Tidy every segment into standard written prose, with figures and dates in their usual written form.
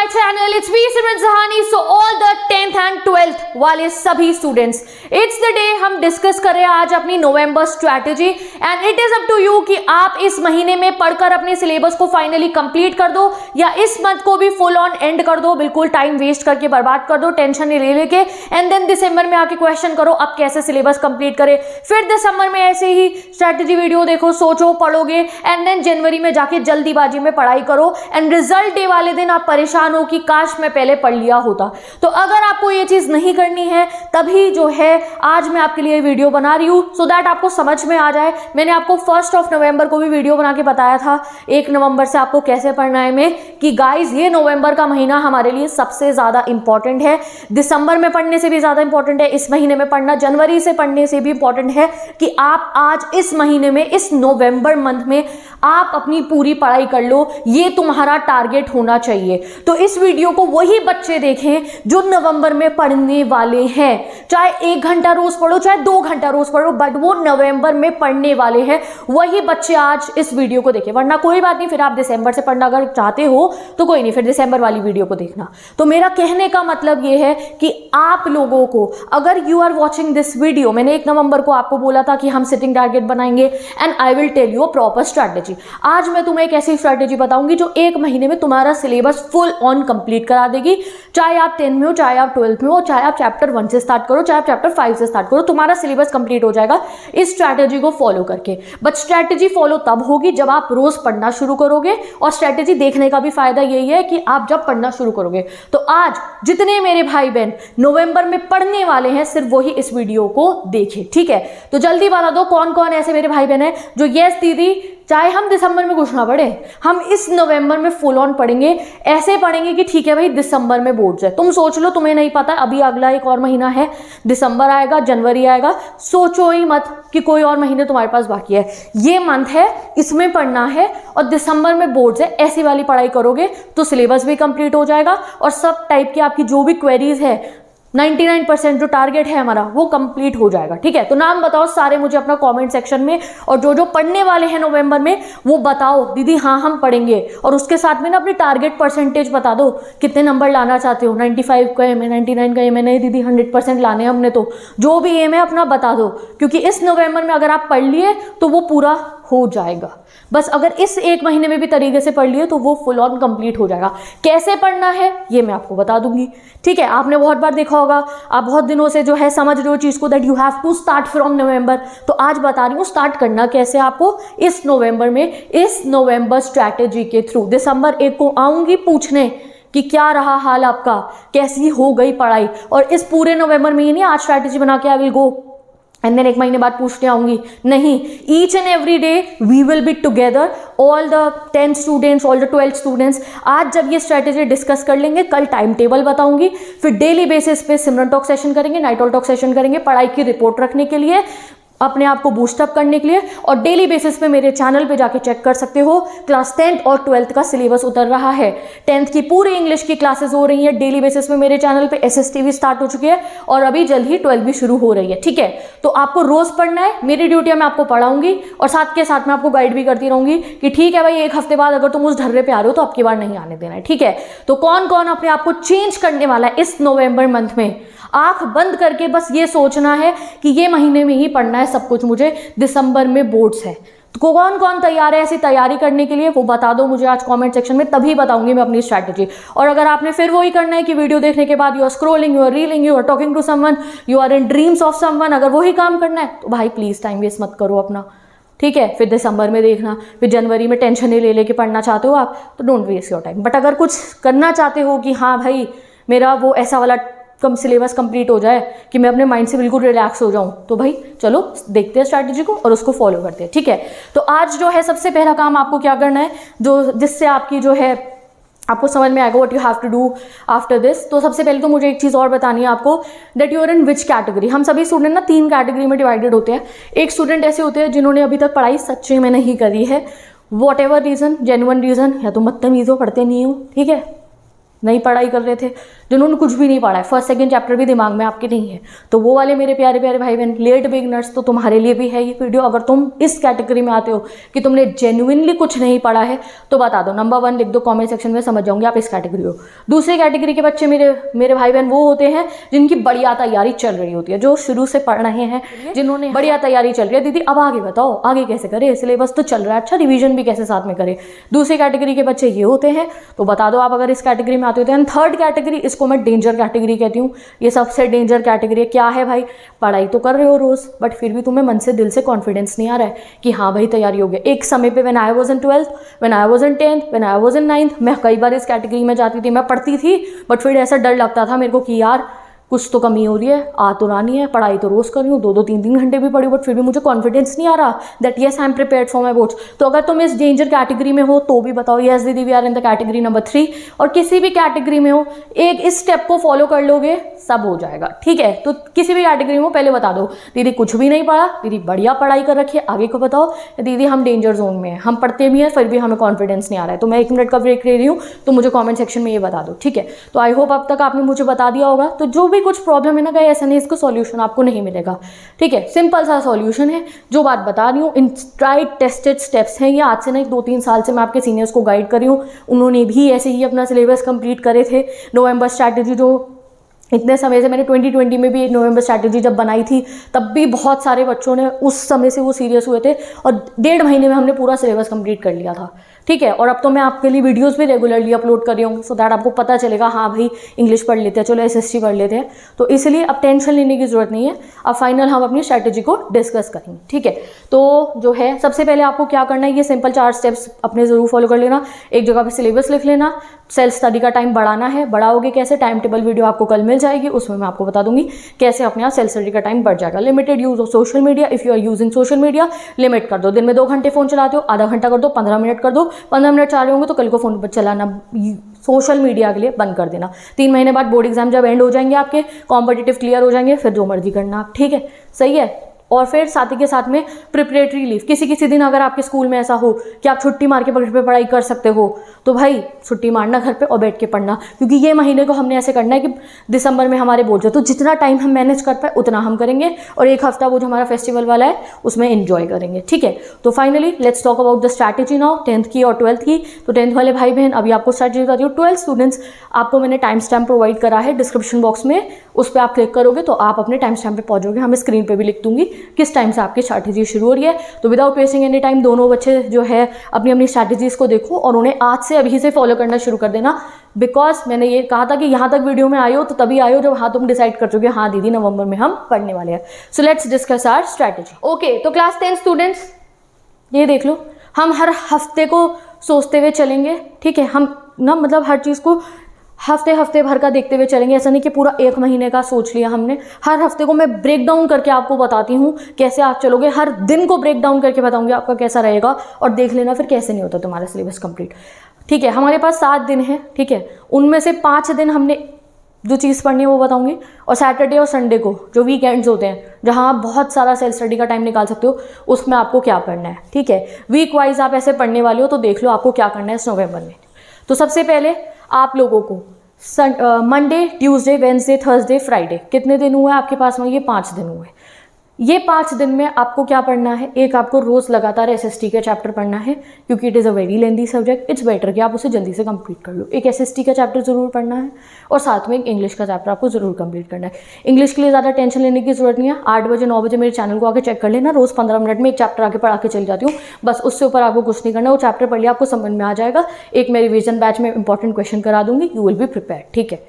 my channel. It's me Simran Zahani. So all the 10th and 12th वाले सभी students, it's the day हम discuss कर रहे हैं आज अपनी नवंबर strategy and it is up to you कि आप इस महीने में पढ़कर अपने सिलेबस को फाइनली कंप्लीट कर दो या इस मंथ को भी फुल ऑन एंड कर दो, बिल्कुल टाइम वेस्ट करके बर्बाद कर दो, टेंशन नहीं ले लेके, एंड देन दिसंबर में आके क्वेश्चन करो अब कैसे सिलेबस कंप्लीट करें। फिर दिसंबर में ऐसे ही स्ट्रैटेजी वीडियो देखो, सोचो, पढ़ोगे एंड देन जनवरी में जाके जल्दीबाजी में पढ़ाई करो एंड रिजल्ट डे वाले दिन आप परेशान हो कि काश मैं पहले पढ़ लिया होता। तो अगर आपको ये चीज नहीं करनी है तभी जो है आज मैं आपके लिए वीडियो बना रही हूं सो दैट आपको समझ में आ जाए। मैंने आपको 1 नवंबर को भी वीडियो बना के बताया था 1 नवंबर से आपको कैसे पढ़ना है में कि गाइज ये नवंबर का महीना हमारे लिए सबसे ज्यादा इंपॉर्टेंट है, दिसंबर में पढ़ने से भी ज्यादा इंपॉर्टेंट है, इस महीने में पढ़ना जनवरी से पढ़ने से भी इंपॉर्टेंट है कि आप आज इस महीने में इस नवंबर मंथ में आप अपनी पूरी पढ़ाई कर लो, ये तुम्हारा टारगेट होना चाहिए। तो इस वीडियो को वही बच्चे देखें जो नवंबर में पढ़ने वाले हैं, चाहे 1 घंटा रोज पढ़ो चाहे 2 घंटा रोज पढ़ो, बट वो नवंबर में पढ़ने वाले हैं, वही बच्चे आज इस वीडियो को देखें। वरना कोई बात नहीं, फिर आप दिसंबर से पढ़ना अगर चाहते हो तो कोई नहीं, फिर दिसंबर वाली वीडियो को देखना। तो मेरा कहने का मतलब ये है कि आप लोगों को अगर you are watching this video, मैंने 1 नवंबर को आपको बोला था कि हम सिटिंग टारगेट बनाएंगे and I will tell you a proper strategy. आज मैं तुम्हें एक ऐसी स्ट्रैटेजी बताऊंगी जो 1 महीने में तुम्हारा सिलेबस फुल ऑन कंप्लीट करा देगी, चाहे आप 10 में हो, चाहे आप 12th में हो, चाहे आप चैप्टर 1 से स्टार्ट करो, चाहे आप चैप्टर 5 से स्टार्ट करो, तुम्हारा सिलेबस कंप्लीट हो जाएगा इस स्ट्रैटेजी को फॉलो करके। बट स्ट्रैटेजी फॉलो तब होगी जब आप रोज पढ़ना शुरू करोगे, और स्ट्रैटेजी देखने का भी फायदा यही है कि आप जब पढ़ना शुरू करोगे। तो आज जितने मेरे भाई बहन नवंबर में पढ़ने वाले हैं सिर्फ वही इस वीडियो को देखें, ठीक है? तो जल्दी बता दो कौन कौन ऐसे मेरे भाई बहन है जो यस दीदी चाहे हम दिसंबर में कुछ ना पढ़े, हम इस नवंबर में फुल ऑन पढ़ेंगे, ऐसे पढ़ेंगे कि ठीक है भाई दिसंबर में बोर्ड्स है। तुम सोच लो, तुम्हें नहीं पता अभी अगला एक और महीना है, दिसंबर आएगा, जनवरी आएगा, सोचो ही मत कि कोई और महीने तुम्हारे पास बाकी है। ये मंथ है, इसमें पढ़ना है और दिसंबर में बोर्ड्स है, ऐसी वाली पढ़ाई करोगे तो सिलेबस भी कंप्लीट हो जाएगा और सब टाइप की आपकी जो भी क्वेरीज है 99% जो टारगेट है हमारा वो कंप्लीट हो जाएगा, ठीक है? तो नाम बताओ सारे मुझे अपना कमेंट सेक्शन में, और जो जो पढ़ने वाले हैं नवंबर में वो बताओ दीदी हाँ हम पढ़ेंगे, और उसके साथ में ना अपनी टारगेट परसेंटेज बता दो, कितने नंबर लाना चाहते हो, 95 का एम है, 99 का एम है, नहीं दीदी 100% लाने हमने, तो जो भी एम है अपना बता दो, क्योंकि इस नवंबर में अगर आप पढ़ लिए तो वो पूरा हो जाएगा। बस अगर इस 1 महीने में भी तरीके से पढ़ लिए तो वो फुल ऑन कंप्लीट हो जाएगा। कैसे पढ़ना है ये मैं आपको बता दूंगी, ठीक है? आपने बहुत बार देखा होगा, आप बहुत दिनों से जो है समझ रहे हो चीज को that you have to start from November, तो आज बता रही हूँ स्टार्ट करना कैसे आपको इस नवंबर में, इस नवंबर स्ट्रैटेजी के थ्रू। दिसंबर 1 को आऊंगी पूछने कि क्या रहा हाल आपका, कैसी हो गई पढ़ाई, और इस पूरे नवंबर में ही नहीं आज स्ट्रैटेजी बना के I will go and then 1 महीने बाद पूछने आऊंगी, नहीं, each and every day we will be together, all the 10 students, all the 12 students. आज जब ये स्ट्रैटेजी डिस्कस कर लेंगे, कल टाइम टेबल बताऊंगी, फिर डेली बेसिस पे सिमरन टॉक सेशन करेंगे, नाइट ऑल टॉक सेशन करेंगे, पढ़ाई की रिपोर्ट रखने के लिए, अपने आप को बूस्टअप करने के लिए, और डेली बेसिस पे मेरे चैनल पे जाके चेक कर सकते हो क्लास 10th और 12th का सिलेबस उतर रहा है। 10th की पूरी इंग्लिश की क्लासेस हो रही है डेली बेसिस पे मेरे चैनल पे, SST भी स्टार्ट हो चुकी है और अभी जल्द ही 12th भी शुरू हो रही है, ठीक है? तो आपको रोज पढ़ना है, मेरी ड्यूटी है मैं आपको पढ़ाऊंगी और साथ के साथ मैं आपको गाइड भी करती रहूंगी कि ठीक है भाई 1 हफ्ते बाद अगर तुम उस ढर्रे पे आ रहे हो तो आपकी बार नहीं आने देना है, ठीक है? तो कौन कौन अपने आप को चेंज करने वाला है इस नवंबर मंथ में, आंख बंद करके बस ये सोचना है कि ये महीने में ही पढ़ना है सब कुछ, मुझे दिसंबर में बोर्ड्स है। तो कौन कौन तैयार है ऐसी तैयारी करने के लिए वो बता दो मुझे आज कमेंट सेक्शन में, तभी बताऊंगी मैं अपनी स्ट्रैटेजी। और अगर आपने फिर वही करना है कि वीडियो देखने के बाद you are scrolling, you are reeling, you are talking to someone, you are in dreams of someone, अगर वही काम करना है तो भाई प्लीज टाइम वेस्ट मत करो अपना, ठीक है? फिर दिसंबर में देखना, फिर जनवरी में टेंशन ही ले लेके पढ़ना चाहते हो आप तो don't waste your time. But अगर कुछ करना चाहते हो कि हाँ भाई मेरा वो ऐसा वाला कम सिलेबस कंप्लीट हो जाए कि मैं अपने माइंड से बिल्कुल रिलैक्स हो जाऊं, तो भाई चलो देखते हैं स्ट्रैटेजी को और उसको फॉलो करते हैं, ठीक है? तो आज जो है सबसे पहला काम आपको क्या करना है, जो जिससे आपकी जो है आपको समझ में आएगा what you have to do after this. तो सबसे पहले तो मुझे एक चीज़ और बतानी है आपको, that you are in which category. हम सभी स्टूडेंट ना 3 कैटेगरी में डिवाइडेड होते हैं। एक स्टूडेंट ऐसे होते हैं जिन्होंने अभी तक पढ़ाई सच्चे में नहीं करी है, what ever reason, genuine reason, या तो बदतमीज हो, पढ़ते नहीं हो, ठीक है, नहीं पढ़ाई कर रहे थे, जिन्होंने कुछ भी नहीं पढ़ा है, फर्स्ट सेकंड चैप्टर भी दिमाग में आपके नहीं है, तो वो वाले मेरे प्यारे प्यारे भाई बहन लेट बिगनर्स, तो तुम्हारे लिए भी है ये वीडियो। अगर तुम इस कैटेगरी में आते हो कि तुमने जेन्युइनली कुछ नहीं पढ़ा है तो बता दो, नंबर 1 लिख दो कॉमेंट सेक्शन में, समझ जाऊंगी आप इस कैटेगरी हो। दूसरी कैटेगरी के बच्चे मेरे भाई बहन वो होते हैं जिनकी बढ़िया तैयारी चल रही होती है, जो शुरू से पढ़ रहे हैं, जिन्होंने बढ़िया तैयारी चल रही है। दीदी अब आगे बताओ, आगे कैसे करे, सिलेबस तो चल रहा है, अच्छा रिवीजन भी कैसे साथ में करे। दूसरी कैटेगरी के बच्चे ये होते हैं, तो बता दो आप अगर इस कैटेगरी में आते हो। एंड थर्ड कैटेगरी, इसको मैं डेंजर कैटेगरी कहती हूँ। ये सबसे डेंजर कैटेगरी क्या है भाई, पढ़ाई तो कर रहे हो रोज, बट फिर भी तुम्हें मन से दिल से कॉन्फिडेंस नहीं आ रहा है कि हाँ भाई तैयारी हो गया। एक समय पे when I was in 12th, when I was in 10th, when I was in 9th, मैं कई बार इस कैटेगरी में जाती थी, मैं पढ़ती थी बट फिर ऐसा डर लगता था मेरे को कि यार कुछ तो कमी हो रही है, आ तो रही है, पढ़ाई तो रोज़ कर रही हूँ, 2-2 3-3 घंटे भी पढ़ी, बट फिर भी मुझे कॉन्फिडेंस नहीं आ रहा that yes I am prepared for my boards. तो अगर तुम इस डेंजर कैटेगरी में हो तो भी बताओ येस दीदी we are in the category number 3। और किसी भी कैटेगरी में हो, एक इस स्टेप को फॉलो कर लोगे सब हो जाएगा, ठीक है। तो किसी भी कैटेगरी में हो पहले बता दो दीदी कुछ भी नहीं पढ़ा, दीदी बढ़िया पढ़ाई कर रखी है, आगे को बताओ दीदी हम डेंजर जोन में हैं, हम पढ़ते भी हैं फिर भी हमें कॉन्फिडेंस नहीं आ रहा है। तो मैं 1 मिनट का ब्रेक ले रही हूँ, तो मुझे कॉमेंट सेक्शन में ये बता दो, ठीक है। तो आई होप अब तक आपने मुझे बता दिया होगा। तो जो भी कुछ प्रॉब्लम है ना, ऐसा नहीं इसको सॉल्यूशन आपको नहीं मिलेगा, ठीक है। सिंपल सा सॉल्यूशन है, जो बात बता रही हूँ इन ट्राइड टेस्टेड स्टेप्स हैं। ये आज से नहीं 2-3 साल से मैं आपके सीनियर्स को गाइड कर रही हूँ, उन्होंने भी ऐसे ही अपना सिलेबस कंप्लीट करे थे। नवंबर स्ट्रैटेजी जो इतने समय से, मैंने 2020 में भी एक नवंबर स्ट्रैटेजी जब बनाई थी तब भी बहुत सारे बच्चों ने उस समय से वो सीरियस हुए थे और 1.5 महीने में हमने पूरा सिलेबस कंप्लीट कर लिया था, ठीक है। और अब तो मैं आपके लिए वीडियोस भी रेगुलरली अपलोड कर रही हूँ सो दैट आपको पता चलेगा हाँ भाई इंग्लिश पढ़ लेते हैं, चलो SST पढ़ लेते हैं। तो इसलिए अब टेंशन लेने की ज़रूरत नहीं है, अब फाइनल हम अपनी स्ट्रैटेजी को डिस्कस करेंगे, ठीक है। तो जो है सबसे पहले आपको क्या करना है, ये सिंपल 4 स्टेप्स अपने ज़रूर फॉलो कर लेना। एक जगह पर सिलेबस लिख लेना, सेल्फ स्टडी का टाइम बढ़ाना है, बढ़ाओगे कैसे, टाइम टेबल वीडियो आपको कल मिल जाएगी, उसमें मैं आपको बता दूंगी कैसे अपने आप सेल्फ स्टडी का टाइम बढ़ जाएगा। Limited use of social media, if you are using social media limit कर दो, दिन में 2 घंटे फ़ोन चलाते हो, आधा घंटा कर दो, 15 मिनट कर दो, 15 मिनट चाह रहे होंगे तो कल को फ़ोन पर चलाना सोशल मीडिया के लिए बंद कर देना। 3 महीने बाद बोर्ड एग्जाम जब एंड हो जाएंगे आपके, कॉम्पिटिटिव क्लियर हो जाएंगे, फिर जो मर्जी करना आप, ठीक है, सही है। और फिर साथ ही के साथ में प्रिपरेटरी लीव, किसी दिन अगर आपके स्कूल में ऐसा हो कि आप छुट्टी मार के घर पे पढ़ाई कर सकते हो तो भाई छुट्टी मारना घर पे और बैठ के पढ़ना, क्योंकि ये महीने को हमने ऐसे करना है कि दिसंबर में हमारे बोर्ड है, तो जितना टाइम हम मैनेज कर पाए उतना हम करेंगे और 1 हफ्ता वो जो हमारा फेस्टिवल वाला है उसमें एंजॉय करेंगे, ठीक है। तो finally let's talk about the strategy now, 10th की और 12th की। तो 10th वाले भाई बहन अभी आपको स्ट्रैटेजी बता दी हूँ। 12th स्टूडेंट्स आपको मैंने टाइम स्टैम्प प्रोवाइड करा है डिस्क्रिप्शन बॉक्स में, उस पर आप क्लिक करोगे तो आप अपने टाइम स्टैम्प पे पहुंचोगे। हमें स्क्रीन पे भी लिख दूंगी किस टाइम से आपकी स्ट्रैटेजी शुरू हो रही है। तो विदाउट वेस्टिंग एनी टाइम दोनों बच्चे जो है अपनी अपनी स्ट्रैटेजीज को देखो और उन्हें आज से अभी से फॉलो करना शुरू कर देना, बिकॉज मैंने ये कहा था कि यहाँ तक वीडियो में आए हो तो तभी आए हो जब हाँ तुम डिसाइड कर चुके हाँ दीदी नवंबर में हम पढ़ने वाले हैं। So let's discuss our strategy. Okay, तो क्लास 10 स्टूडेंट्स ये देख लो, हम हर हफ्ते को सोचते हुए चलेंगे, ठीक है। हम ना मतलब हर चीज़ को हफ्ते भर का देखते हुए चलेंगे, ऐसा नहीं कि पूरा 1 महीने का सोच लिया हमने। हर हफ्ते को मैं ब्रेक डाउन करके आपको बताती हूँ कैसे आप चलोगे, हर दिन को ब्रेक डाउन करके बताऊंगी आपका कैसा रहेगा और देख लेना फिर कैसे नहीं होता तुम्हारा सिलेबस कंप्लीट, ठीक है। हमारे पास 7 दिन है, ठीक है, उनमें से 5 दिन हमने जो चीज़ पढ़नी है वो बताऊंगी, और सैटरडे और संडे को जो वीकेंड्स होते हैं जहाँ आप बहुत सारा सेल्फ स्टडी का टाइम निकाल सकते हो उसमें आपको क्या पढ़ना है, ठीक है। वीक वाइज आप ऐसे पढ़ने वाले हो तो देख लो आपको क्या करना है इस नवंबर में। तो सबसे पहले आप लोगों को Monday, Tuesday, Wednesday, Thursday, Friday कितने दिन हुए आपके पास में, ये 5 दिन हुए। ये 5 दिन में आपको क्या पढ़ना है, एक आपको रोज़ लगातार SST का चैप्टर पढ़ना है क्योंकि it is a very lengthy subject, it's better कि आप उसे जल्दी से कंप्लीट कर लो। एक SST का चैप्टर ज़रूर पढ़ना है और साथ में एक इंग्लिश का चैप्टर आपको ज़रूर कंप्लीट करना है। इंग्लिश के लिए ज़्यादा टेंशन लेने की ज़रूरत नहीं है, 8 बजे 9 बजे मेरे चैनल को आके चेक कर लेना, रोज़ 15 मिनट में एक चैप्टर आके पढ़ा के चली जाती हूँ, बस उससे ऊपर आपको कुछ नहीं करना। वो चैप्टर पढ़ लिया आपको समझ में आ जाएगा। एक मैं रिवीजन बैच में इंपॉर्टेंट क्वेश्चन करा दूंगी, यू विल बी प्रिपेयर्ड, ठीक है।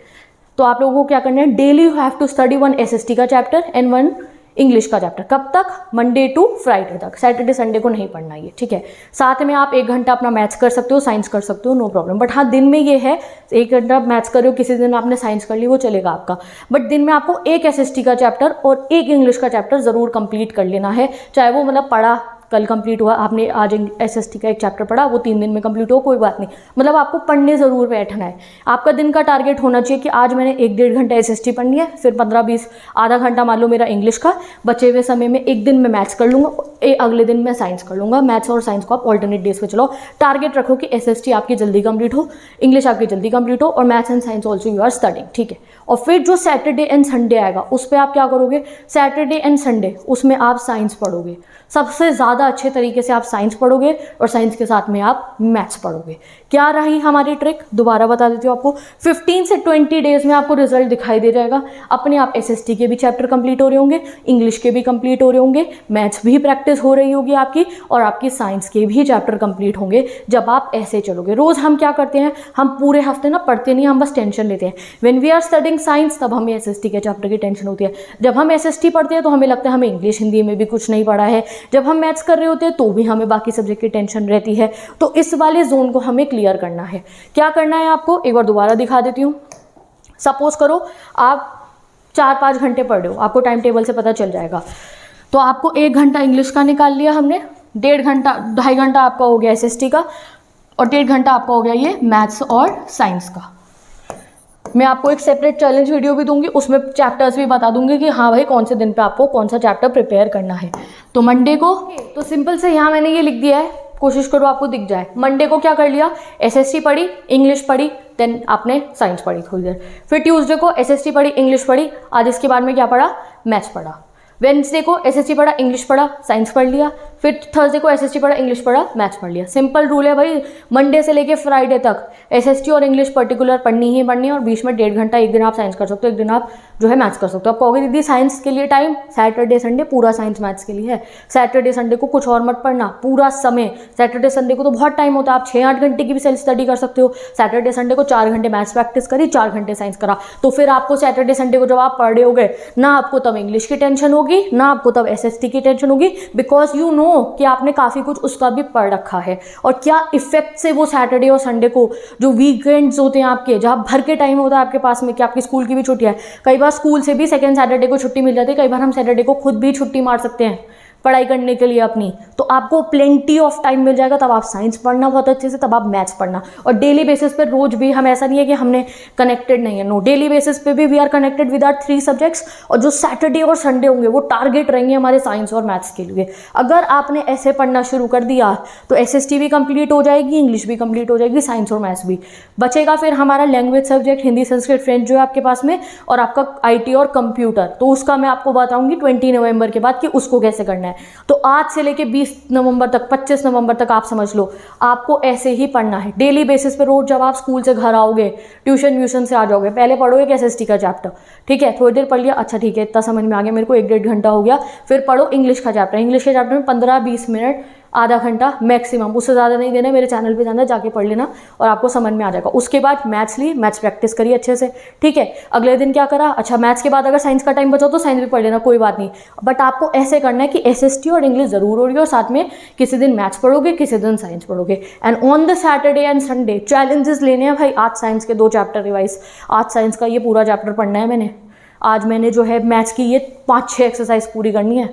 तो आप लोगों को क्या करना है, daily you have to study 1 SST का चैप्टर एंड 1 इंग्लिश का चैप्टर। कब तक, मंडे टू फ्राइडे तक, सैटरडे संडे को नहीं पढ़ना ये, ठीक है। साथ में आप 1 घंटा अपना मैथ्स कर सकते हो, साइंस कर सकते हो, नो प्रॉब्लम। बट हाँ, दिन में ये है 1 घंटा मैथ्स कर रहे हो, किसी दिन आपने साइंस कर ली, वो चलेगा आपका। बट दिन में आपको 1 SST का चैप्टर और 1 इंग्लिश का चैप्टर ज़रूर कंप्लीट कर लेना है, चाहे वो मतलब पढ़ा कल कंप्लीट हुआ, आपने आज SST का एक चैप्टर पढ़ा, वो 3 दिन में कंप्लीट हो, कोई बात नहीं, मतलब आपको पढ़ने ज़रूर बैठना है। आपका दिन का टारगेट होना चाहिए कि आज मैंने 1-1.5 घंटा SST पढ़नी है, फिर 15-20 आधा घंटा मान लो मेरा इंग्लिश का, बचे हुए समय में एक दिन मैं मैथ्स कर लूँगा, अगले दिन मैं साइंस कर लूँगा। मैथ्स और साइंस को आप ऑल्टरनेट डेज पे चलाओ। टारगेट रखो कि SST आपकी जल्दी कंप्लीट हो, इंग्लिश आपकी जल्दी कंप्लीट हो, और maths and science also you are studying, ठीक है। और फिर जो सैटरडे एंड संडे आएगा उस पर आप क्या करोगे, सैटरडे एंड संडे उसमें आप साइंस पढ़ोगे, सबसे ज़्यादा अच्छे तरीके से आप साइंस पढ़ोगे, और साइंस के साथ में आप मैथ्स पढ़ोगे। क्या रही हमारी ट्रिक, दोबारा बता देती हूँ आपको, 15 से 20 डेज में आपको रिजल्ट दिखाई दे जाएगा। अपने आप SST के भी चैप्टर कंप्लीट हो रहे होंगे, इंग्लिश के भी कंप्लीट हो रहे होंगे, मैथ्स भी प्रैक्टिस हो रही होगी आपकी, और आपकी साइंस के भी चैप्टर कंप्लीट होंगे जब आप ऐसे चलोगे। रोज़ हम क्या करते हैं, हम पूरे हफ्ते ना पढ़ते नहीं, हम बस टेंशन लेते हैं। When we are studying science तब हमें SST के चैप्टर की टेंशन होती है। जब हम SST पढ़ते हैं तो हमें लगता है हमें इंग्लिश हिंदी में भी कुछ नहीं पढ़ा है। जब हम मैथ्स कर रहे होते हैं तो भी हमें बाकी सब्जेक्ट की टेंशन रहती है। तो इस वाले जोन को हमें क्लियर करना है। क्या करना है आपको, एक बार दोबारा दिखा देती हूँ। सपोज करो आप 4-5 घंटे पढ़ रहे हो, आपको टाइम टेबल से पता चल जाएगा। तो आपको 1 घंटा इंग्लिश का निकाल लिया हमने, 2.5 घंटा आपका हो गया SST का, और 1.5 घंटा आपका हो गया ये मैथ्स और साइंस का। मैं आपको एक सेपरेट चैलेंज वीडियो भी दूंगी, उसमें चैप्टर्स भी बता दूंगी कि हाँ भाई कौन से दिन पे आपको कौन सा चैप्टर प्रिपेयर करना है। तो मंडे को तो सिंपल से यहाँ मैंने ये लिख दिया है, कोशिश करो आपको दिख जाए। मंडे को क्या कर लिया, SST पढ़ी, इंग्लिश पढ़ी, देन आपने साइंस पढ़ी थोड़ी देर। फिर ट्यूसडे को SST पढ़ी, इंग्लिश पढ़ी, आज इसके बाद में क्या पढ़ा, मैथ्स पढ़ा। वेडनेसडे को SST पढ़ा, इंग्लिश पढ़ा, साइंस पढ़ लिया। फिर थर्सडे को SST पढ़ा, इंग्लिश पढ़ा, मैथ्स पढ़ लिया। सिंपल रूल है भाई, मंडे से लेके फ्राइडे तक SST और इंग्लिश पर्टिकुलर पढ़नी ही पढ़नी है, और बीच में 1.5 घंटा एक दिन आप साइंस कर सकते हो, एक दिन आप जो है मैथ्स कर सकते हो। आप कहोगे दीदी साइंस के लिए टाइम, सैटरडे संडे पूरा साइंस मैथ्स के लिए है। सैटरडे संडे को कुछ और मत पढ़ना, पूरा समय। सैटरडे संडे को तो बहुत टाइम होता है, आप 6-8 घंटे की भी सेल्फ स्टडी कर सकते हो। सैटरडे संडे को 4 घंटे मैथ्स प्रैक्टिस करी, 4 घंटे साइंस करा। तो फिर आपको सैटरडे संडे को जब आप पढ़ रहे होगे ना, आपको तब इंग्लिश की टेंशन होगी ना आपको तब SST की टेंशन होगी, बिकॉज यू नो कि आपने काफ़ी कुछ उसका भी पढ़ रखा है। और क्या इफेक्ट से वो सैटरडे और संडे को जो वीकेंड्स होते हैं आपके, जहाँ भर के टाइम होता है आपके पास में, कि आपकी स्कूल की भी छुट्टी है, कई बार स्कूल से भी सेकेंड सैटरडे को छुट्टी मिल जाती है, कई बार हम सैटरडे को खुद भी छुट्टी मार सकते हैं पढ़ाई करने के लिए अपनी, तो आपको प्लेंटी ऑफ टाइम मिल जाएगा। तब आप साइंस पढ़ना बहुत अच्छे से, तब आप मैथ्स पढ़ना। और डेली बेसिस पे रोज भी, हम ऐसा नहीं है कि हमने कनेक्टेड नहीं है, नो, डेली बेसिस पे भी we are connected with our 3 subjects. और जो सैटरडे और संडे होंगे वो टारगेट रहेंगे हमारे साइंस और मैथ्स के लिए। अगर आपने ऐसे पढ़ना शुरू कर दिया तो SST भी कंप्लीट हो जाएगी, इंग्लिश भी कंप्लीट हो जाएगी, साइंस और मैथ्स भी। बचेगा फिर हमारा language subject, Hindi Sanskrit French जो है आपके पास में, और आपका IT और कंप्यूटर। तो उसका मैं आपको बताऊंगी 20 नवंबर के बाद कि उसको कैसे करना है। तो आज से लेके 20 नवंबर तक, 25 नवंबर तक आप समझ लो आपको ऐसे ही पढ़ना है डेली बेसिस पे। रोज जब आप स्कूल से घर आओगे, ट्यूशन से आ जाओगे, पहले पढ़ोगे SST का चैप्टर, ठीक है, थोड़ी देर पढ़ लिया, अच्छा ठीक है इतना समझ में आ गया मेरे को, 1-1.5 घंटा हो गया। फिर पढ़ो इंग्लिश का चैप्टर, इंग्लिश के चैप्टर में 15-20 मिनट, आधा घंटा मैक्सिमम, उससे ज़्यादा नहीं देना। मेरे चैनल पे जाना, जाके पढ़ लेना और आपको समझ में आ जाएगा। उसके बाद मैथ्स ली, मैथ्स प्रैक्टिस करिए अच्छे से, ठीक है। अगले दिन क्या करा, अच्छा मैथ्स के बाद अगर साइंस का टाइम बचा तो साइंस भी पढ़ लेना, कोई बात नहीं। बट आपको ऐसे करना है कि SST और इंग्लिश ज़रूर हो रही है, और साथ में किसी दिन मैथ्स पढ़ोगे, किसी दिन साइंस पढ़ोगे। And on the Saturday and Sunday challenges लेने हैं भाई। आज साइंस के 2 चैप्टर रिवाइज, आज साइंस का ये पूरा चैप्टर पढ़ना है मैंने, आज मैंने जो है मैथ्स की ये 5-6 एक्सरसाइज पूरी करनी है।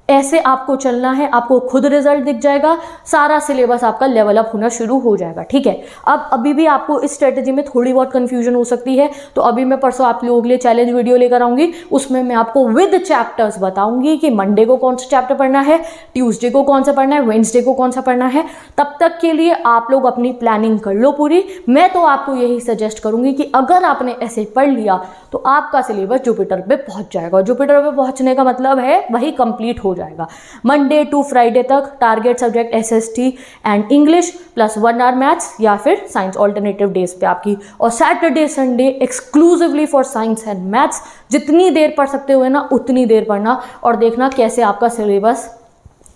ऐसे आपको चलना है, आपको खुद रिजल्ट दिख जाएगा, सारा सिलेबस आपका लेवल अप होना शुरू हो जाएगा, ठीक है। अब अभी भी आपको इस स्ट्रेटेजी में थोड़ी बहुत कंफ्यूजन हो सकती है, तो अभी मैं परसों आप लोगों के लिए चैलेंज वीडियो लेकर आऊंगी। उसमें मैं आपको विद चैप्टर्स बताऊंगी कि मंडे को कौन सा चैप्टर पढ़ना है, ट्यूसडे को कौन सा पढ़ना है, वेडनेसडे को कौन सा पढ़ना है। तब तक के लिए आप लोग अपनी प्लानिंग कर लो पूरी। मैं तो आपको यही सजेस्ट करूंगी कि अगर आपने ऐसे पढ़ लिया तो आपका सिलेबस जुपिटर पे पहुंच जाएगा। जुपिटर पे पहुंचने का मतलब है वही कंप्लीट हो जाएगा। मंडे टू फ्राइडे तक target subject SST and English plus 1 hour maths या फिर साइंस ऑल्टरनेटिव डेज पे आपकी, और Saturday Sunday exclusively for science and maths. जितनी देर पढ़ सकते हो ना उतनी देर पढ़ना, और देखना कैसे आपका सिलेबस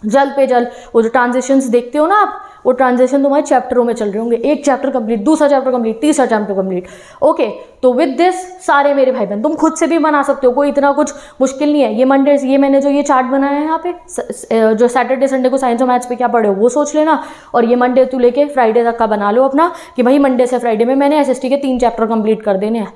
जल्द पे जल्द, वो जो ट्रांजिशंस देखते हो ना आप, वो ट्रांजिशन तुम्हारे चैप्टरों में चल रहे होंगे। एक चैप्टर कंप्लीट, दूसरा चैप्टर कंप्लीट, तीसरा चैप्टर कंप्लीट, ओके। तो विद दिस सारे मेरे भाई बहन तुम खुद से भी बना सकते हो, कोई इतना कुछ मुश्किल नहीं है। ये मंडे, ये मैंने जो ये चार्ट बनाया है यहाँ पे, जो सैटरडे संडे को साइंस और मैथ्स पे क्या पढ़े हो वो सोच लेना, और ये मंडे टू लेके फ्राइडे तक का बना लो अपना कि भाई मंडे से फ्राइडे में मैंने SST के 3 चैप्टर कंप्लीट कर देने हैं।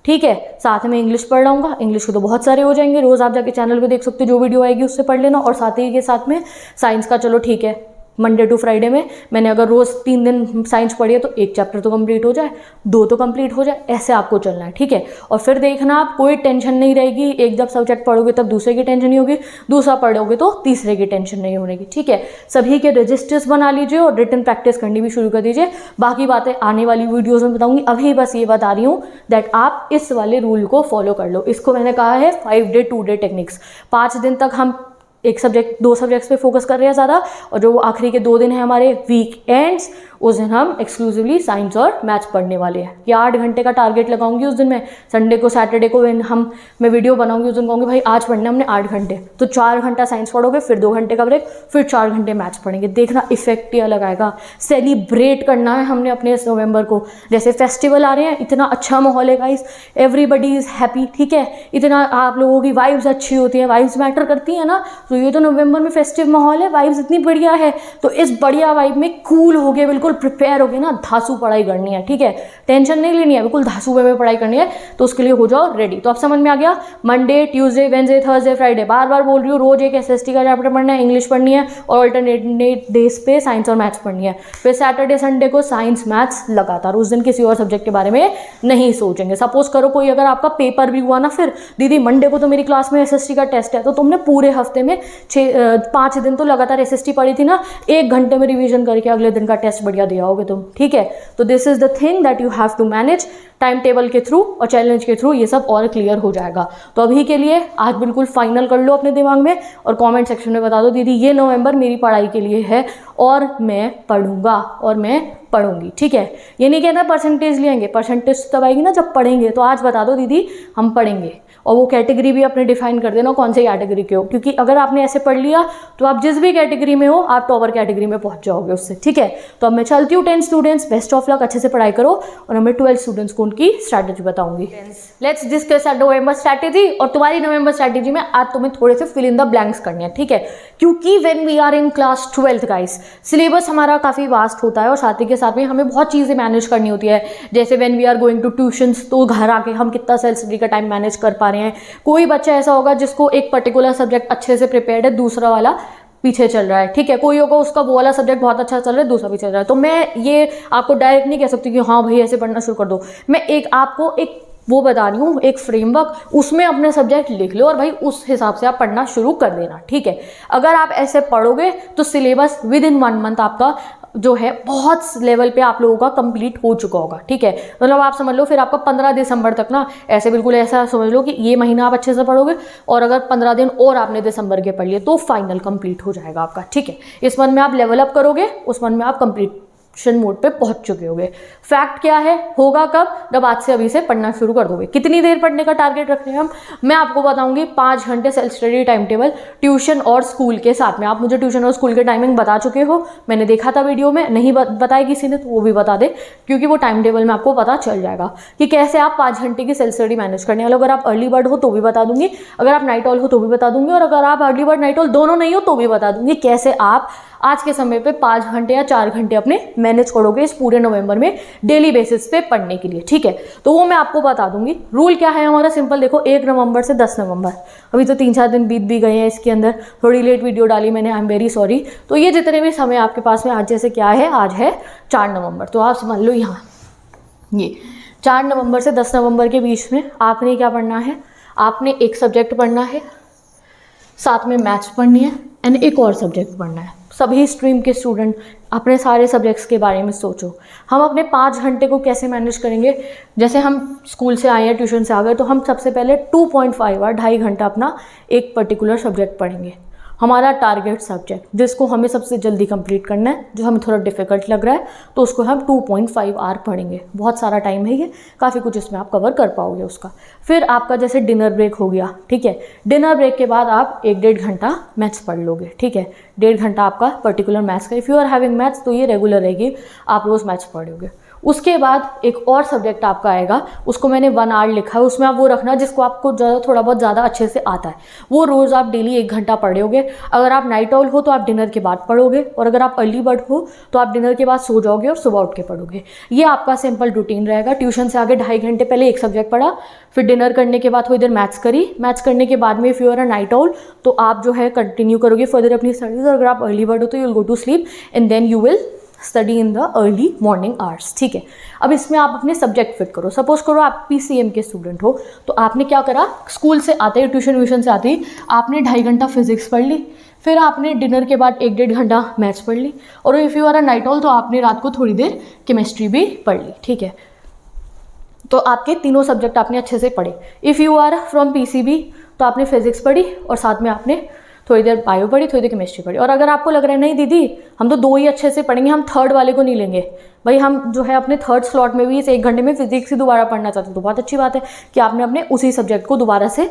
ठीक है। साथ में इंग्लिश पढ़ रहा इंग्लिश के तो बहुत सारे हो जाएंगे, रोज़ आप जाके चैनल पे देख सकते हो, जो वीडियो आएगी उससे पढ़ लेना। और साथ ही के साथ में साइंस का चलो ठीक है, मंडे टू फ्राइडे में मैंने अगर रोज़ 3 दिन साइंस पढ़ी है तो 1 चैप्टर तो कंप्लीट हो जाए, 2 तो कंप्लीट हो जाए, ऐसे आपको चलना है, ठीक है। और फिर देखना आप कोई टेंशन नहीं रहेगी, एक जब सब्जेक्ट पढ़ोगे तब दूसरे की टेंशन नहीं होगी, दूसरा पढ़ोगे तो तीसरे की टेंशन नहीं होने की, ठीक है। सभी के रजिस्टर्स बना लीजिए और रिटन प्रैक्टिस करनी भी शुरू कर दीजिए। बाकी बातें आने वाली वीडियोज़ में बताऊंगी, अभी बस ये बता रही हूँ दैट आप इस वाले रूल को फॉलो कर लो। इसको मैंने कहा है 5 डे 2 डे टेक्निक्स। 5 दिन तक हम एक सब्जेक्ट 2 सब्जेक्ट्स पे फोकस कर रहे हैं ज़्यादा, और जो आखिरी के 2 दिन हैं हमारे वीक एंड्स, उस दिन हम एक्सक्लूसिवली साइंस और मैथ्स पढ़ने वाले हैं। ये 8 घंटे का टारगेट लगाऊंगी उस दिन मैं। संडे को सैटरडे को मैं वीडियो बनाऊंगी, उस दिन कहूँगी भाई आज पढ़ना हमने 8 घंटे, तो 4 घंटा साइंस पढ़ोगे, फिर 2 घंटे का ब्रेक, फिर 4 घंटे मैथ्स पढ़ेंगे। देखना इफेक्ट ही अलग आएगा। सेलिब्रेट करना है हमने अपने इस नवंबर को, जैसे फेस्टिवल आ रहे हैं, इतना अच्छा माहौल है गाइस, एवरीबडी इज़ हैप्पी, ठीक है। इतना आप लोगों की वाइब्स अच्छी होती है, वाइब्स मैटर करती है ना। तो ये तो नवंबर में फेस्टिव माहौल है, वाइब्स इतनी बढ़िया है, तो इस बढ़िया वाइब में कूल हो गए, बिल्कुल प्रिपेयर हो गए ना, धांसू पढ़ाई करनी है, ठीक है। टेंशन नहीं लेनी है, बिल्कुल धांसू वे में पढ़ाई करनी है, तो उसके लिए हो जाओ रेडी। तो अब समझ में आ गया, Monday Tuesday Wednesday Thursday Friday, बार बार बोल रही हूँ, रोज एक एसएसटी का चैप्टर पढ़ना है, इंग्लिश पढ़नी है, और अल्टरनेट डेज पे साइंस और मैथ्स पढ़नी है। फिर सैटरडे संडे को साइंस मैथ्स लगातार, उस दिन किसी और सब्जेक्ट के बारे में नहीं सोचेंगे। सपोज करो कोई अगर आपका पेपर भी हुआ ना, फिर दीदी मंडे को तो मेरी क्लास में एसएसटी का टेस्ट है, तो तुमने पूरे हफ्ते में 5 दिन तो लगातार एसएसटी पढ़ी थी ना, 1 घंटे में रिवीजन करके अगले दिन का टेस्ट बढ़िया दिया होगे तुम, ठीक है। तो this is the thing that you have to manage. Time table के थ्रू और चैलेंज के थ्रू ये सब और क्लियर हो जाएगा। तो अभी के लिए आज बिल्कुल फाइनल कर लो अपने दिमाग में, और कमेंट सेक्शन में बता दो दीदी ये नवंबर मेरी पढ़ाई के लिए है और मैं पढ़ूंगा और मैं पढ़ूंगी, ठीक है। ये नहीं कहना परसेंटेज लेंगे, परसेंटेज तब आएगी ना जब पढ़ेंगे। तो आज बता दो दीदी हम पढ़ेंगे, और वो कैटेगरी भी अपने डिफाइन कर देना कौन से कैटेगरी के हो, क्योंकि अगर आपने ऐसे पढ़ लिया तो आप जिस भी कैटेगरी में हो आप टॉपर कैटेगरी में पहुंच जाओगे उससे, ठीक है। तो अब मैं चलती हूँ 10 स्टूडेंट्स, बेस्ट ऑफ लक, अच्छे से पढ़ाई करो, और मैं 12 स्टूडेंट्स को उनकी स्ट्रैटेजी बताऊंगी। Let's discuss our November strategy. और तुम्हारी नवंबर स्ट्रैटेजी में आज तुम्हें थोड़े से फिल इन द ब्लैंक्स करने हैं, ठीक है। क्योंकि when we are in class 12th guys, syllabus हमारा काफ़ी वास्ट होता है, और साथ ही के साथ में हमें बहुत चीज़ें मैनेज करनी होती है। जैसे when we are going to tuitions, तो घर आके हम कितना सेल्फ स्टडी का टाइम मैनेज कर पा रहे हैं। कोई बच्चा ऐसा होगा जिसको एक पर्टिकुलर सब्जेक्ट अच्छे से प्रिपेयर्ड है, दूसरा वाला पीछे चल रहा है, ठीक है। कोई होगा उसका वो वाला सब्जेक्ट बहुत अच्छा चल रहा है, दूसरा पीछे चल रहा है। तो मैं ये आपको डायरेक्ट नहीं कह सकती कि हाँ भाई ऐसे पढ़ना शुरू कर दो। मैं आपको एक वो बता रही हूँ, एक फ्रेमवर्क, उसमें अपने सब्जेक्ट लिख लो और भाई उस हिसाब से आप पढ़ना शुरू कर देना, ठीक है। अगर आप ऐसे पढ़ोगे तो सिलेबस विद इन 1 मंथ आपका जो है बहुत लेवल पे आप लोगों का कंप्लीट हो चुका होगा, ठीक है। मतलब आप समझ लो फिर आपका 15 दिसंबर तक ना, ऐसे बिल्कुल ऐसा समझ लो कि ये महीना आप अच्छे से पढ़ोगे, और अगर 15 दिन और आपने दिसंबर के पढ़ लिए तो फाइनल कंप्लीट हो जाएगा आपका, ठीक है। इस मंथ में आप लेवल अप करोगे, उस मंथ में आप कंप्लीट मोड पे पहुंच चुके होगे। फैक्ट क्या है, होगा कब, जब आज से अभी से पढ़ना शुरू कर दोगे। कितनी देर पढ़ने का टारगेट रख रहे हैं हम, मैं आपको बताऊंगी 5 घंटे self study time table, tuition और स्कूल के साथ में। आप मुझे ट्यूशन और स्कूल के टाइमिंग बता चुके हो, मैंने देखा था वीडियो में, नहीं बताया किसी ने तो वो भी बता दे, क्योंकि वो टाइम टेबल में आपको पता चल जाएगा कि कैसे आप 5 घंटे की सेल्फ स्टडी मैनेज करने वाले। अगर आप अर्ली बर्ड हो तो भी बता दूंगी, अगर आप नाइट ऑल हो तो भी बता दूंगी, और अगर आप अर्ली बर्ड नाइट ऑल दोनों नहीं हो तो भी बता दूंगी कैसे आप आज के समय पे 5 घंटे या 4 घंटे अपने मैनेज करोगे इस पूरे नवंबर में डेली बेसिस पे पढ़ने के लिए, ठीक है। तो वो मैं आपको बता दूंगी। रूल क्या है हमारा, सिंपल देखो, 1 नवंबर से 10 नवंबर, अभी तो 3-4 दिन बीत भी गए हैं इसके अंदर, थोड़ी लेट वीडियो डाली मैंने, आई एम वेरी सॉरी। तो ये जितने भी समय आपके पास में आज, जैसे क्या है, आज है 4 नवंबर, तो आप समझ लो यहाँ ये 4 नवंबर से 10 नवंबर के बीच में आपने क्या पढ़ना है, आपने एक सब्जेक्ट पढ़ना है, साथ में मैथ्स पढ़नी है, एंड एक और सब्जेक्ट पढ़ना है। सभी स्ट्रीम के स्टूडेंट अपने सारे सब्जेक्ट्स के बारे में सोचो। हम अपने 5 घंटे को कैसे मैनेज करेंगे, जैसे हम स्कूल से आए हैं, ट्यूशन से आ गए, तो हम सबसे पहले 2.5 और 2.5 घंटा अपना एक पर्टिकुलर सब्जेक्ट पढ़ेंगे, हमारा टारगेट सब्जेक्ट, जिसको हमें सबसे जल्दी कंप्लीट करना है, जो हमें थोड़ा डिफिकल्ट लग रहा है, तो उसको हम 2.5 आवर पढ़ेंगे। बहुत सारा टाइम है ये, काफ़ी कुछ इसमें आप कवर कर पाओगे उसका। फिर आपका जैसे डिनर ब्रेक हो गया, ठीक है, डिनर ब्रेक के बाद आप 1-1.5 घंटा मैथ्स पढ़ लोगे, ठीक है। 1.5 घंटा आपका पर्टिकुलर मैथ्स का, if you are having maths तो ये रेगुलर रहेगी, आप रोज़ मैथ्स पढ़ोगे। उसके बाद एक और सब्जेक्ट आपका आएगा, उसको मैंने 1 आवर लिखा है, उसमें आप वो रखना जिसको आपको थोड़ा बहुत ज़्यादा अच्छे से आता है। वो रोज़ आप डेली 1 घंटा पढ़ोगे। अगर आप नाइट आउल हो तो आप डिनर के बाद पढ़ोगे, और अगर आप अर्ली बर्ड हो तो आप डिनर के बाद सो जाओगे और सुबह उठ के पढ़ोगे। ये आपका सिंपल रूटीन रहेगा। ट्यूशन से आगे 2.5 घंटे पहले एक सब्जेक्ट पढ़ा, फिर डिनर करने के बाद थोड़ी देर मैथ्स करी, मैथ्स करने के बाद में if you are a night owl तो आप जो है कंटिन्यू करोगे फर्दर अपनी स्टडीज़। और अगर आप अर्ली बर्ड हो तो you will go to sleep and then you will study in the early morning hours. ठीक है, अब इसमें आप अपने सब्जेक्ट फिट करो। सपोज करो आप PCM के स्टूडेंट हो, तो आपने क्या करा, स्कूल से आते ही ट्यूशन व्यूशन से आते ही आपने 2.5 घंटा फिजिक्स पढ़ ली, फिर आपने डिनर के बाद 1-1.5 घंटा मैथ्स पढ़ ली, और if you are a night owl तो आपने रात को थोड़ी देर केमिस्ट्री भी पढ़ ली। ठीक है, तो आपके तीनों सब्जेक्ट आपने अच्छे से पढ़े। If you are from PCB तो आपने फिजिक्स पढ़ी और साथ में आपने थोड़ी देर बायो पढ़ी, थोड़ी देर केमिस्ट्री पढ़ी। और अगर आपको लग रहा है नहीं दीदी हम तो 2 ही अच्छे से पढ़ेंगे, हम थर्ड वाले को नहीं लेंगे, भाई हम जो है अपने थर्ड स्लॉट में भी इस 1 घंटे में फिजिक्स ही दोबारा पढ़ना चाहते हो, तो बहुत अच्छी बात है कि आपने अपने उसी सब्जेक्ट को दोबारा से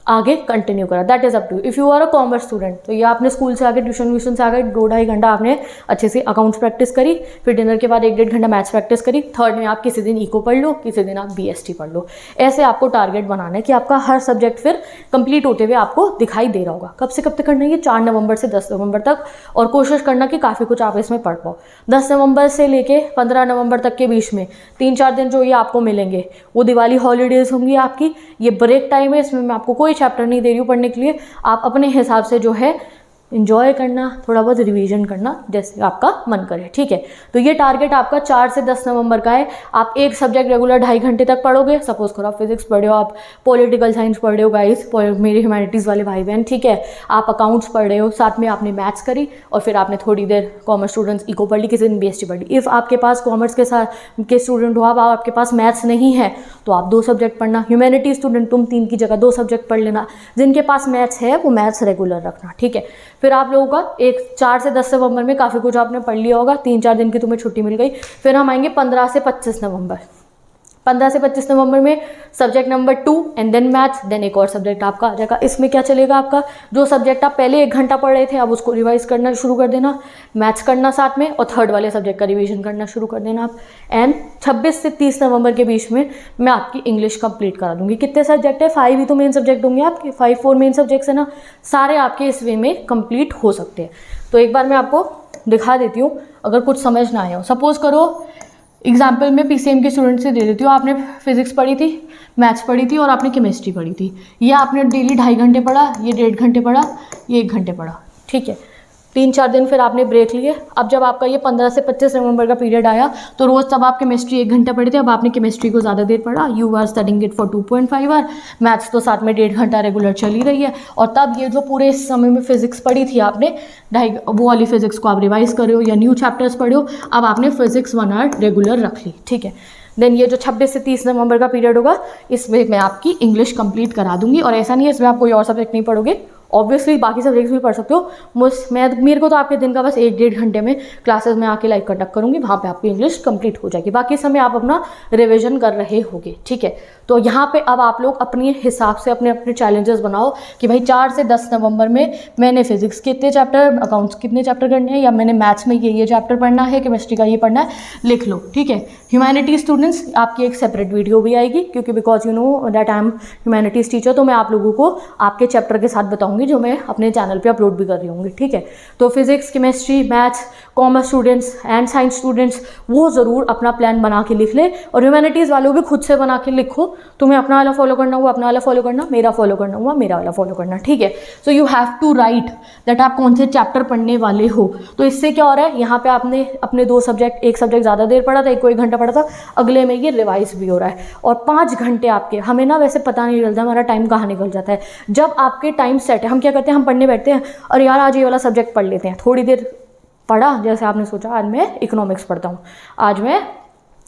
आगे कंटिन्यू करा। That is up to. If you are a commerce student तो ये आपने स्कूल से आगे ट्यूशन व्यूशन से आगे 2-2.5 घंटा आपने अच्छे से अकाउंट्स प्रैक्टिस करी, फिर डिनर के बाद 1-1.5 घंटा मैथ्स प्रैक्टिस करी, थर्ड में आप किसी दिन इको पढ़ लो, किसी दिन आप BST पढ़ लो। ऐसे आपको टारगेट बनाना है कि आपका हर सब्जेक्ट फिर कंप्लीट होते हुए आपको दिखाई दे रहा होगा। कब से कब तक करना है ये? 4 नवंबर से 10 नवंबर तक, और कोशिश करना कि काफ़ी कुछ आप इसमें पढ़ पाओ। 10 नवंबर से लेके 15 नवंबर तक के बीच में 3-4 दिन जो ये आपको मिलेंगे वो दिवाली हॉलीडेज होंगी आपकी। ये ब्रेक टाइम है, इसमें मैं आपको कोई चैप्टर नहीं दे रही हूँ पढ़ने के लिए, आप अपने हिसाब से जो है इंजॉय करना, थोड़ा बहुत रिवीजन करना जैसे आपका मन करे। ठीक है, तो ये टारगेट आपका 4 से 10 नवंबर का है। आप एक सब्जेक्ट रेगुलर 2.5 घंटे तक पढ़ोगे। सपोज करो आप फिजिक्स पढ़ रहे हो, आप पॉलिटिकल साइंस पढ़ रहे हो गाइस, मेरे ह्यूमैनिटीज़ वाले भाई बहन, ठीक है, आप अकाउंट्स पढ़ रहे हो, साथ में आपने मैथ्स करी, और फिर आपने थोड़ी देर कॉमर्स स्टूडेंट्स इको पढ़ ली, किसी दिन BST पढ़ ली। इफ़ आपके पास कॉमर्स के साथ के स्टूडेंट हो, आपके पास मैथ्स नहीं है तो आप 2 सब्जेक्ट पढ़ना। ह्यूमैनिटी स्टूडेंट तुम 3 की जगह 2 सब्जेक्ट पढ़ लेना। जिनके पास मैथ्स है वो मैथ्स रेगुलर रखना। ठीक है, फिर आप लोगों का 4 से 10 नवंबर में काफ़ी कुछ आपने पढ़ लिया होगा, 3-4 दिन की तुम्हें छुट्टी मिल गई। फिर हम आएंगे 15 से 25 नवंबर। 15 से 25 नवंबर में subject number 2 and then maths, then एक और सब्जेक्ट आपका आ जाएगा। इसमें क्या चलेगा आपका, जो सब्जेक्ट आप पहले 1 घंटा पढ़ रहे थे अब उसको रिवाइज करना शुरू कर देना, मैथ्स करना साथ में, और थर्ड वाले सब्जेक्ट का रिवीजन करना शुरू कर देना आप। एंड 26 से 30 नवंबर के बीच में मैं आपकी इंग्लिश कंप्लीट करा दूंगी। कितने सब्जेक्ट है? 5 ही तो मेन सब्जेक्ट होंगे आपके, 5-4 मेन सब्जेक्ट्स है ना, सारे आपके इस वे में कंप्लीट हो सकते हैं। तो एक बार मैं आपको दिखा देती हूँ अगर कुछ समझ ना आया हो। सपोज करो एग्जाम्पल में PCM के स्टूडेंट से दे देती हूँ, आपने फिजिक्स पढ़ी थी, मैथ्स पढ़ी थी और आपने केमिस्ट्री पढ़ी थी। ये आपने डेली 2.5 घंटे पढ़ा, ये 1.5 घंटे पढ़ा, ये 1 घंटे पढ़ा। ठीक है, 3-4 दिन फिर आपने ब्रेक लिए। अब जब आपका ये 15 से 25 नवंबर का पीरियड आया तो रोज़ तब आप केमिस्ट्री 1 घंटा पढ़े थे, अब आपने केमिस्ट्री को ज़्यादा देर पढ़ा। You are studying it for 2.5 hour. Maths तो साथ में 1.5 घंटा रेगुलर चल ही रही है। और तब ये जो पूरे इस समय में फिजिक्स पढ़ी थी आपने, वो वाली फिजिक्स को आप रिवाइज कर रहे हो या न्यू चैप्टर्स पढ़े हो, अब आपने फिजिक्स 1 आवर रेगुलर रख ली। ठीक है, देन ये जो 26 से 30 नवंबर का पीरियड होगा इसमें मैं आपकी इंग्लिश कंप्लीट करा दूंगी। और ऐसा नहीं है इसमें आप कोई और सब्जेक्ट नहीं पढ़ोगे, ऑब्वियसली बाकी सब्जेक्ट्स भी पढ़ सकते हो। मेरे को तो आपके दिन का बस 1-1.5 घंटे में क्लासेस में आके लाइव कंडक्ट करूँगी, वहाँ पे आपकी इंग्लिश कंप्लीट हो जाएगी। बाकी समय आप अपना रिवीजन कर रहे होगे। ठीक है, तो यहाँ पे अब आप लोग अपने हिसाब से अपने अपने चैलेंजेस बनाओ कि भाई 4 से 10 नवंबर में मैंने फिजिक्स के इतने चैप्टर, अकाउंट्स कितने चैप्टर करने हैं, या मैंने मैथ्स में ये चैप्टर पढ़ना है, केमिस्ट्री का ये पढ़ना है, लिख लो। ठीक है, ह्यूमैनिटी स्टूडेंट्स आपकी एक सेपरेट वीडियो भी आएगी, क्योंकि because you know that I am humanities teacher, तो मैं आप लोगों को आपके चैप्टर के साथ बताऊँगी जो मैं अपने चैनल पे अपलोड भी कर रही होंगी। ठीक है, तो physics, chemistry, maths, commerce students and science students वो ज़रूर अपना प्लान बना के लिख ले, और ह्यूमैनिटीज़ वालों भी खुद से बना के लिखो। तुम्हें अपना वाला फॉलो करना हुआ अपना वाला फॉलो करना, मेरा फॉलो करना हुआ मेरा वाला फॉलो करना। ठीक है, so you have to write that आप कौन से चैप्टर पढ़ने वाले हो। तो इससे क्या हो रहा है, यहाँ पे आपने अपने 2 सब्जेक्ट, एक सब्जेक्ट ज़्यादा देर पढ़ा था, एक को 1 घंटा पढ़ा था, अगले में ये रिवाइज भी हो रहा है। और 5 घंटे आपके, हमें ना वैसे पता नहीं चलता हमारा टाइम कहाँ निकल जाता है। जब आपके टाइम सेट है, हम क्या करते हैं, हम पढ़ने बैठते हैं और यार आज ये वाला सब्जेक्ट पढ़ लेते हैं, थोड़ी देर पढ़ा, जैसे आपने सोचा आज मैं इकोनॉमिक्स पढ़ता हूँ, आज मैं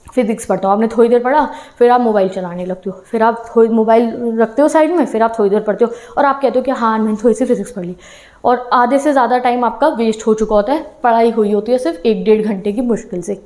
फिजिक्स पढ़ता हूँ, आपने थोड़ी देर पढ़ा, फिर आप मोबाइल चलाने लगते हो, फिर आप थोड़ी मोबाइल रखते हो साइड में, फिर आप थोड़ी देर पढ़ते हो और आप कहते हो कि हाँ मैंने थोड़ी सी फिजिक्स पढ़ ली। और आधे से ज़्यादा टाइम आपका वेस्ट हो चुका होता है, पढ़ाई हुई होती है सिर्फ 1-1.5 घंटे की मुश्किल से।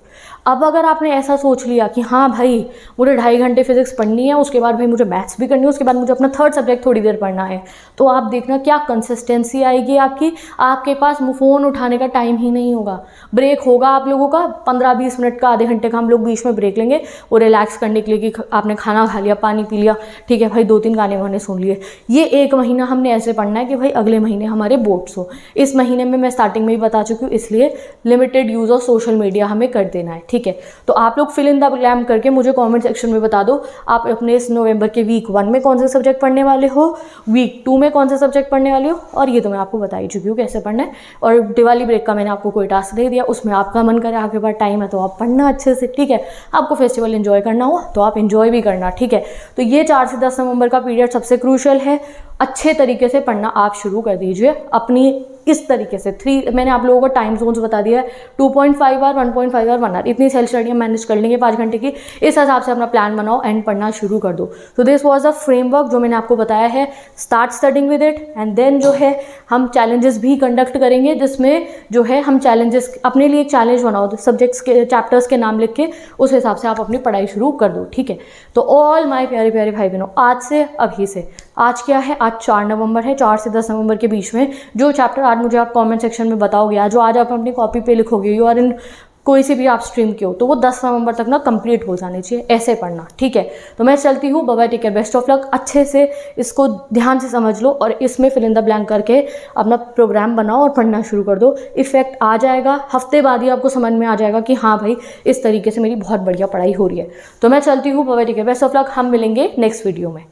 अब अगर आपने ऐसा सोच लिया कि हाँ भाई मुझे 2.5 घंटे फिजिक्स पढ़नी है, उसके बाद भाई मुझे मैथ्स भी करनी है, उसके बाद मुझे अपना थर्ड सब्जेक्ट थोड़ी देर पढ़ना है, तो आप देखना क्या कंसिस्टेंसी आएगी आपकी। आपके पास फ़ोन उठाने का टाइम ही नहीं होगा। ब्रेक होगा आप लोगों का 15-20 मिनट का, आधे घंटे का हम लोग बीच में ब्रेक लेंगे, वो रिलैक्स करने के लिए कि आपने खाना खा लिया, पानी पी लिया, ठीक है भाई 2-3 गाने वाने सुन लिए। ये 1 महीना हमने ऐसे पढ़ना है कि भाई अगले महीने हमारे बोर्ड्स हो। इस महीने में मैं स्टार्टिंग में ही बता चुकी हूँ, इसलिए limited use of social media हमें कर देना है, ठीक है। तो आप लोग फिल इन द ब्लैंक करके मुझे कमेंट सेक्शन में बता दो आप अपने इस नवंबर के वीक 1 में कौन से सब्जेक्ट पढ़ने वाले हो, वीक 2 में कौन से सब्जेक्ट पढ़ने वाले हो, और ये तो मैं आपको बता ही चुकी हूँ कैसे पढ़ना है। और दिवाली ब्रेक का मैंने आपको कोई टास्क दे दिया, उसमें आपका मन करे, आपके पास टाइम है तो आप पढ़ना अच्छे से, ठीक है। आपको फेस्टिवल एंजॉय करना हो तो आप एंजॉय भी करना, ठीक है। तो ये 4 से 10 नवंबर का पीरियड सबसे क्रूशियल है। अच्छे तरीके से पढ़ना आप शुरू कर दीजिए अपनी इस तरीके से। मैंने आप लोगों को टाइम जोन्स बता दिया है, 2.5 आवर, 1.5 आवर, 1 आवर, इतनी सेल्फ स्टडी मैनेज कर लेंगे 5 घंटे की। इस हिसाब से अपना प्लान बनाओ एंड पढ़ना शुरू कर दो। तो दिस वाज अ फ्रेमवर्क जो मैंने आपको बताया है। Start studying with it and then जो है हम चैलेंजेस भी कंडक्ट करेंगे, जिसमें जो है हम चैलेंजेस अपने लिए एक चैलेंज बनाओ, सब्जेक्ट्स के चैप्टर्स के नाम लिख के उस हिसाब से आप अपनी पढ़ाई शुरू कर दो, ठीक है। तो ऑल माय प्यारे प्यारे भाई बहनों, आज से अभी से, आज क्या है, आज 4 नवंबर है, 4 से 10 नवंबर के बीच में जो चैप्टर आज मुझे आप कमेंट सेक्शन में बताओगे, जो आज आप अपनी कॉपी पे लिखोगे, यू आर इन कोई से भी आप स्ट्रीम के हो, तो वो 10 नवंबर तक ना कंप्लीट हो जाने चाहिए, ऐसे पढ़ना, ठीक है। तो मैं चलती हूँ, bye bye, take care, best of luck. अच्छे से इसको ध्यान से समझ लो और इसमें फिल इन द ब्लैंक करके अपना प्रोग्राम बनाओ और पढ़ना शुरू कर दो। इफेक्ट आ जाएगा, हफ्ते बाद ही आपको समझ में आ जाएगा कि हाँ भाई इस तरीके से मेरी बहुत बढ़िया पढ़ाई हो रही है। तो मैं चलती हूँ, bye bye, take care, best of luck. हम मिलेंगे नेक्स्ट वीडियो में।